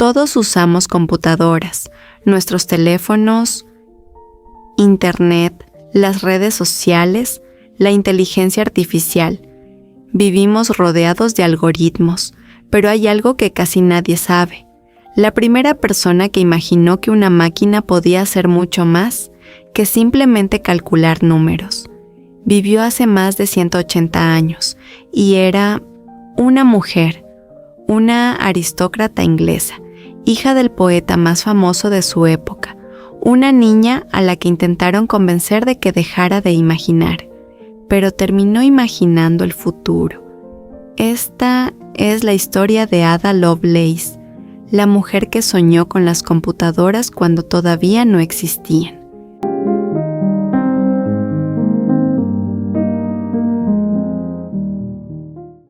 Todos usamos computadoras, nuestros teléfonos, internet, las redes sociales, la inteligencia artificial. Vivimos rodeados de algoritmos, pero hay algo que casi nadie sabe. La primera persona que imaginó que una máquina podía hacer mucho más que simplemente calcular números. Vivió hace más de 180 años y era una mujer, una aristócrata inglesa, hija del poeta más famoso de su época, una niña a la que intentaron convencer de que dejara de imaginar, pero terminó imaginando el futuro. Esta es la historia de Ada Lovelace, la mujer que soñó con las computadoras cuando todavía no existían.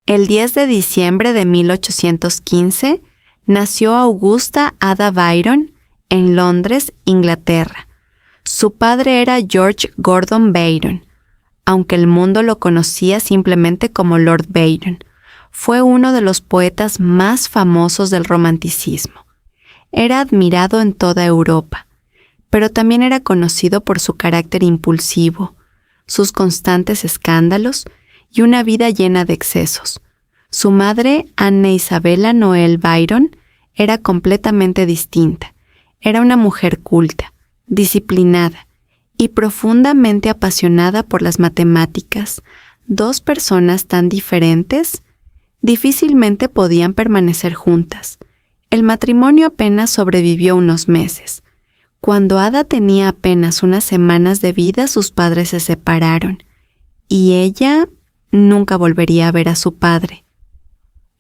El 10 de diciembre de 1815 nació Augusta Ada Byron en Londres, Inglaterra. Su padre era George Gordon Byron, aunque el mundo lo conocía simplemente como Lord Byron. Fue uno de los poetas más famosos del romanticismo. Era admirado en toda Europa, pero también era conocido por su carácter impulsivo, sus constantes escándalos y una vida llena de excesos. Su madre, Anne Isabella Noel Byron, era completamente distinta. Era una mujer culta, disciplinada y profundamente apasionada por las matemáticas. Dos personas tan diferentes difícilmente podían permanecer juntas. El matrimonio apenas sobrevivió unos meses. Cuando Ada tenía apenas unas semanas de vida, sus padres se separaron, y ella nunca volvería a ver a su padre.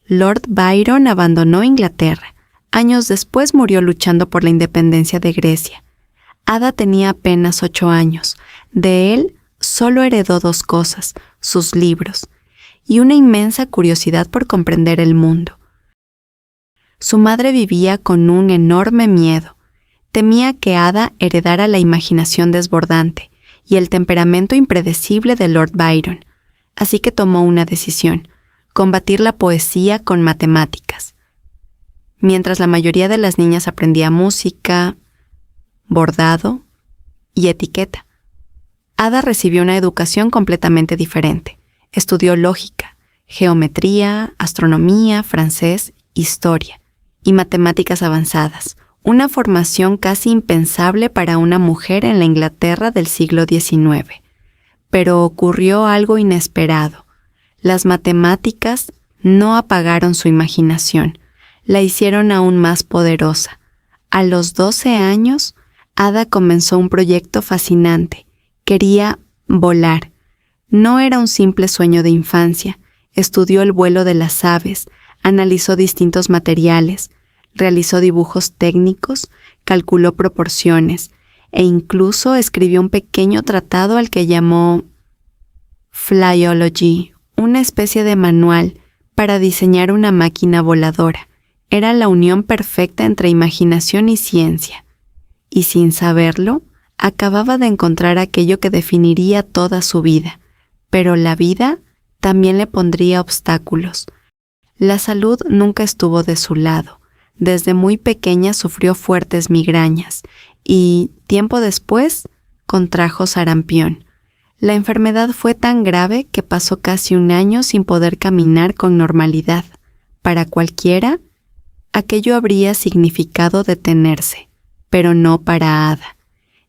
Lord Byron abandonó Inglaterra. Años después murió luchando por la independencia de Grecia. Ada tenía apenas 8 años. De él solo heredó 2 cosas: sus libros y una inmensa curiosidad por comprender el mundo. Su madre vivía con un enorme miedo. Temía que Ada heredara la imaginación desbordante y el temperamento impredecible de Lord Byron, así que tomó una decisión: combatir la poesía con matemáticas. Mientras la mayoría de las niñas aprendía música, bordado y etiqueta, Ada recibió una educación completamente diferente. Estudió lógica, geometría, astronomía, francés, historia y matemáticas avanzadas, una formación casi impensable para una mujer en la Inglaterra del siglo XIX. Pero ocurrió algo inesperado. Las matemáticas no apagaron su imaginación, la hicieron aún más poderosa. A los 12 años, Ada comenzó un proyecto fascinante. Quería volar. No era un simple sueño de infancia. Estudió el vuelo de las aves, analizó distintos materiales, realizó dibujos técnicos, calculó proporciones e incluso escribió un pequeño tratado al que llamó Flyology, una especie de manual para diseñar una máquina voladora. Era la unión perfecta entre imaginación y ciencia. Y sin saberlo, acababa de encontrar aquello que definiría toda su vida. Pero la vida también le pondría obstáculos. La salud nunca estuvo de su lado. Desde muy pequeña sufrió fuertes migrañas y, tiempo después, contrajo sarampión. La enfermedad fue tan grave que pasó casi 1 año sin poder caminar con normalidad. Para cualquiera, aquello habría significado detenerse, pero no para Ada.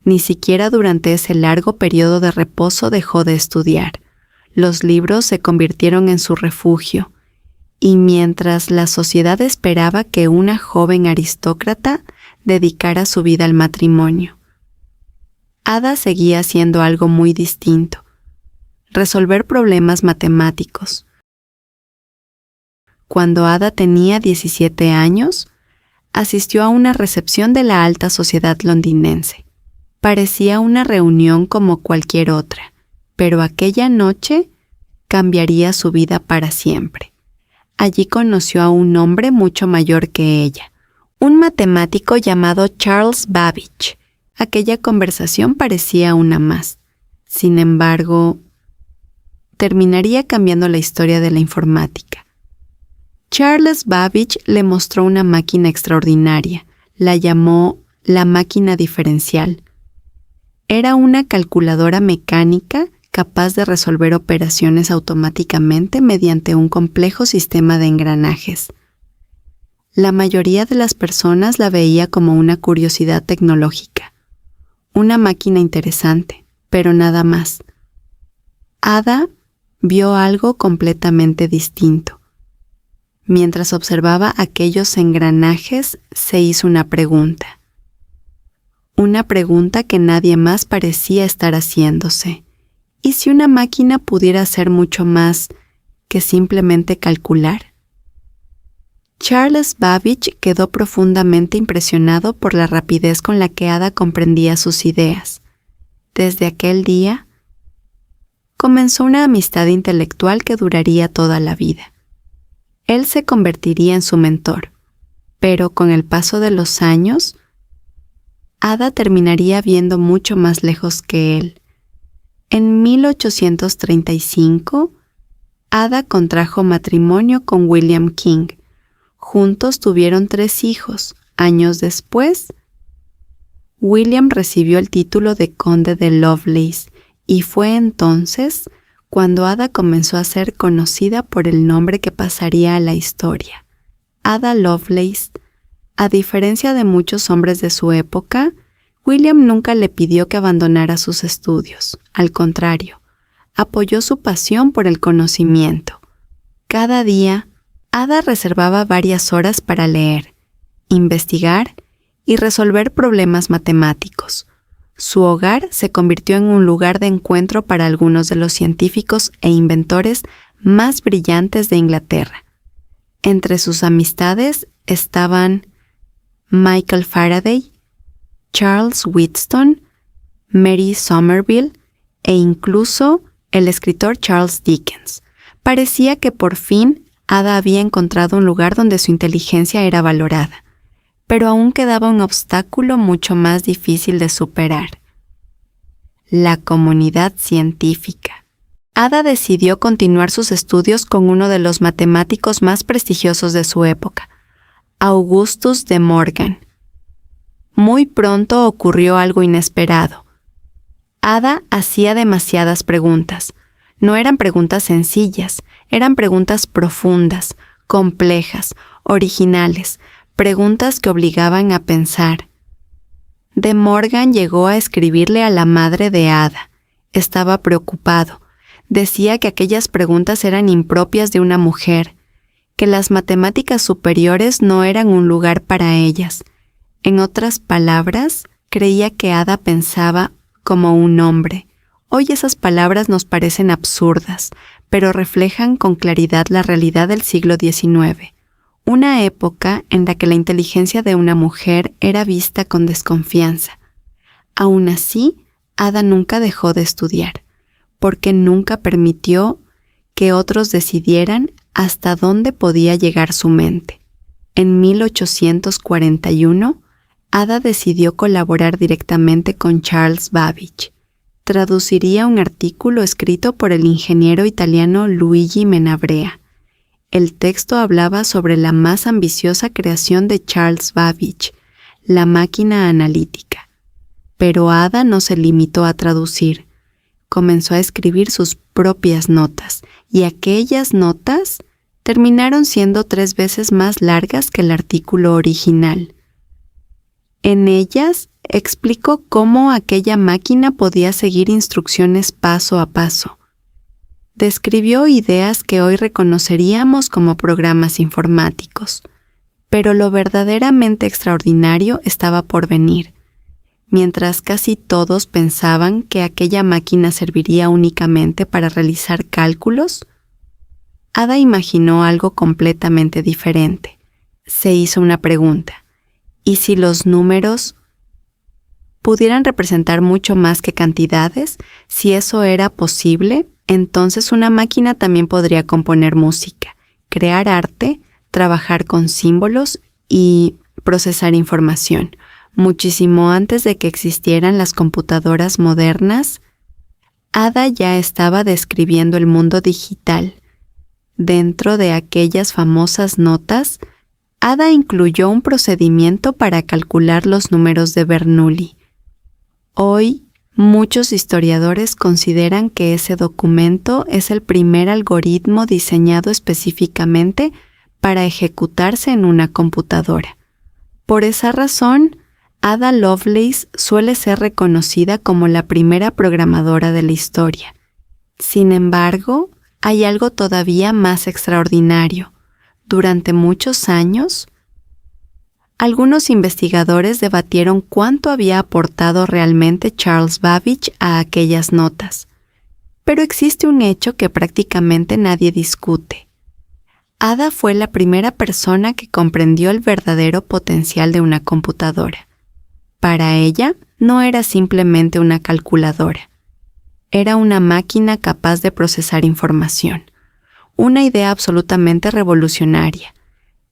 Ni siquiera durante ese largo periodo de reposo dejó de estudiar. Los libros se convirtieron en su refugio, y mientras la sociedad esperaba que una joven aristócrata dedicara su vida al matrimonio, Ada seguía haciendo algo muy distinto: resolver problemas matemáticos. Cuando Ada tenía 17 años, asistió a una recepción de la alta sociedad londinense. Parecía una reunión como cualquier otra, pero aquella noche cambiaría su vida para siempre. Allí conoció a un hombre mucho mayor que ella, un matemático llamado Charles Babbage. Aquella conversación parecía una más. Sin embargo, terminaría cambiando la historia de la informática. Charles Babbage le mostró una máquina extraordinaria. La llamó la máquina diferencial. Era una calculadora mecánica capaz de resolver operaciones automáticamente mediante un complejo sistema de engranajes. La mayoría de las personas la veía como una curiosidad tecnológica, una máquina interesante, pero nada más. Ada vio algo completamente distinto. Mientras observaba aquellos engranajes, se hizo una pregunta. Una pregunta que nadie más parecía estar haciéndose. ¿Y si una máquina pudiera hacer mucho más que simplemente calcular? Charles Babbage quedó profundamente impresionado por la rapidez con la que Ada comprendía sus ideas. Desde aquel día, comenzó una amistad intelectual que duraría toda la vida. Él se convertiría en su mentor, pero con el paso de los años, Ada terminaría viendo mucho más lejos que él. En 1835, Ada contrajo matrimonio con William King. Juntos tuvieron 3 hijos. Años después, William recibió el título de conde de Lovelace y fue entonces cuando Ada comenzó a ser conocida por el nombre que pasaría a la historia. Ada Lovelace. A diferencia de muchos hombres de su época, William nunca le pidió que abandonara sus estudios. Al contrario, apoyó su pasión por el conocimiento. Cada día, Ada reservaba varias horas para leer, investigar y resolver problemas matemáticos. Su hogar se convirtió en un lugar de encuentro para algunos de los científicos e inventores más brillantes de Inglaterra. Entre sus amistades estaban Michael Faraday, Charles Wheatstone, Mary Somerville e incluso el escritor Charles Dickens. Parecía que por fin Ada había encontrado un lugar donde su inteligencia era valorada, pero aún quedaba un obstáculo mucho más difícil de superar: la comunidad científica. Ada decidió continuar sus estudios con uno de los matemáticos más prestigiosos de su época, Augustus de Morgan. Muy pronto ocurrió algo inesperado. Ada hacía demasiadas preguntas. No eran preguntas sencillas, eran preguntas profundas, complejas, originales, preguntas que obligaban a pensar. De Morgan llegó a escribirle a la madre de Ada. Estaba preocupado. Decía que aquellas preguntas eran impropias de una mujer, que las matemáticas superiores no eran un lugar para ellas. En otras palabras, creía que Ada pensaba como un hombre. Hoy esas palabras nos parecen absurdas, pero reflejan con claridad la realidad del siglo XIX, una época en la que la inteligencia de una mujer era vista con desconfianza. Aún así, Ada nunca dejó de estudiar, porque nunca permitió que otros decidieran hasta dónde podía llegar su mente. En 1841, Ada decidió colaborar directamente con Charles Babbage. Traduciría un artículo escrito por el ingeniero italiano Luigi Menabrea. El texto hablaba sobre la más ambiciosa creación de Charles Babbage, la máquina analítica. Pero Ada no se limitó a traducir. Comenzó a escribir sus propias notas, y aquellas notas terminaron siendo 3 veces más largas que el artículo original. En ellas explicó cómo aquella máquina podía seguir instrucciones paso a paso. Describió ideas que hoy reconoceríamos como programas informáticos, pero lo verdaderamente extraordinario estaba por venir. Mientras casi todos pensaban que aquella máquina serviría únicamente para realizar cálculos, Ada imaginó algo completamente diferente. Se hizo una pregunta: ¿y si los números pudieran representar mucho más que cantidades? Si eso era posible, entonces una máquina también podría componer música, crear arte, trabajar con símbolos y procesar información. Muchísimo antes de que existieran las computadoras modernas, Ada ya estaba describiendo el mundo digital. dentro de aquellas famosas notas, Ada incluyó un procedimiento para calcular los números de Bernoulli. Hoy, muchos historiadores consideran que ese documento es el primer algoritmo diseñado específicamente para ejecutarse en una computadora. Por esa razón, Ada Lovelace suele ser reconocida como la primera programadora de la historia. Sin embargo, hay algo todavía más extraordinario. Durante muchos años, algunos investigadores debatieron cuánto había aportado realmente Charles Babbage a aquellas notas. Pero existe un hecho que prácticamente nadie discute. Ada fue la primera persona que comprendió el verdadero potencial de una computadora. Para ella, no era simplemente una calculadora. Era una máquina capaz de procesar información. Una idea absolutamente revolucionaria,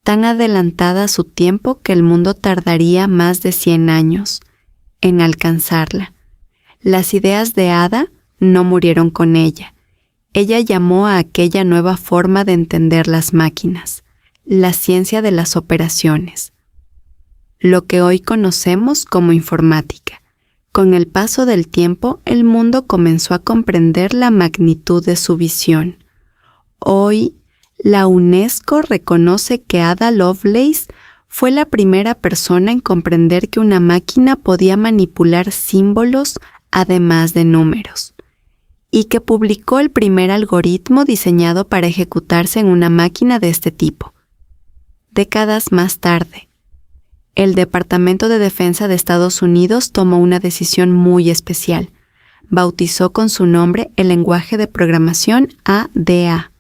tan adelantada a su tiempo que el mundo tardaría más de 100 años en alcanzarla. Las ideas de Ada no murieron con ella. Ella llamó a aquella nueva forma de entender las máquinas, la ciencia de las operaciones, lo que hoy conocemos como informática. Con el paso del tiempo, el mundo comenzó a comprender la magnitud de su visión. Hoy, la UNESCO reconoce que Ada Lovelace fue la primera persona en comprender que una máquina podía manipular símbolos además de números, y que publicó el primer algoritmo diseñado para ejecutarse en una máquina de este tipo. Décadas más tarde, el Departamento de Defensa de Estados Unidos tomó una decisión muy especial. Bautizó con su nombre el lenguaje de programación ADA.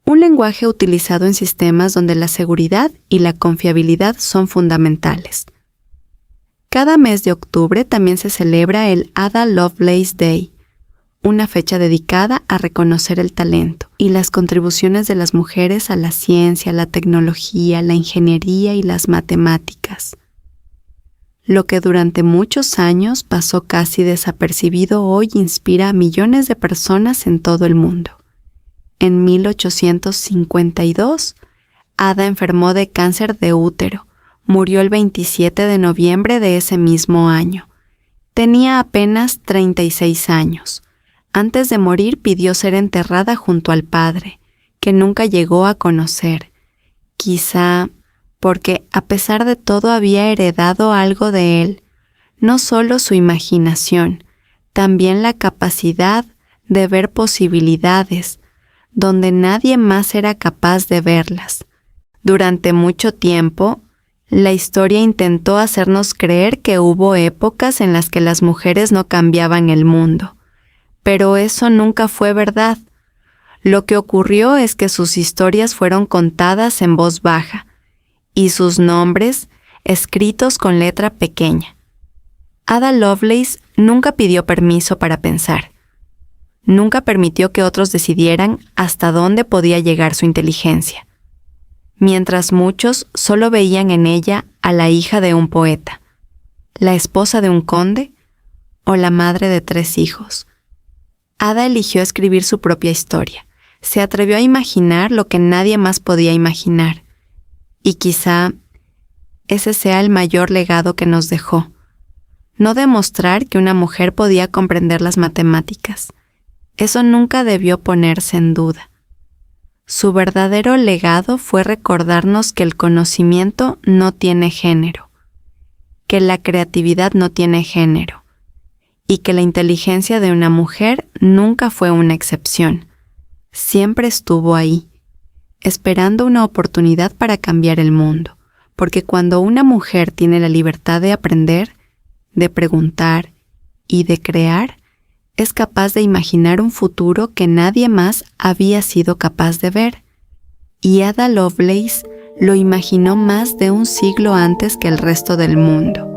Un lenguaje utilizado en sistemas donde la seguridad y la confiabilidad son fundamentales. Cada mes de octubre también se celebra el Ada Lovelace Day, una fecha dedicada a reconocer el talento y las contribuciones de las mujeres a la ciencia, la tecnología, la ingeniería y las matemáticas. Lo que durante muchos años pasó casi desapercibido hoy inspira a millones de personas en todo el mundo. En 1852, Ada enfermó de cáncer de útero. Murió el 27 de noviembre de ese mismo año. Tenía apenas 36 años. Antes de morir pidió ser enterrada junto al padre, que nunca llegó a conocer. Quizá porque a pesar de todo había heredado algo de él, no solo su imaginación, también la capacidad de ver posibilidades, donde nadie más era capaz de verlas. Durante mucho tiempo, la historia intentó hacernos creer que hubo épocas en las que las mujeres no cambiaban el mundo. Pero eso nunca fue verdad. Lo que ocurrió es que sus historias fueron contadas en voz baja y sus nombres escritos con letra pequeña. Ada Lovelace nunca pidió permiso para pensar. Nunca permitió que otros decidieran hasta dónde podía llegar su inteligencia, mientras muchos solo veían en ella a la hija de un poeta, la esposa de un conde o la madre de 3 hijos. Ada eligió escribir su propia historia. Se atrevió a imaginar lo que nadie más podía imaginar. Y quizá ese sea el mayor legado que nos dejó. No demostrar que una mujer podía comprender las matemáticas. Eso nunca debió ponerse en duda. Su verdadero legado fue recordarnos que el conocimiento no tiene género, que la creatividad no tiene género, y que la inteligencia de una mujer nunca fue una excepción. Siempre estuvo ahí, esperando una oportunidad para cambiar el mundo, porque cuando una mujer tiene la libertad de aprender, de preguntar y de crear, es capaz de imaginar un futuro que nadie más había sido capaz de ver. Y Ada Lovelace lo imaginó más de un siglo antes que el resto del mundo.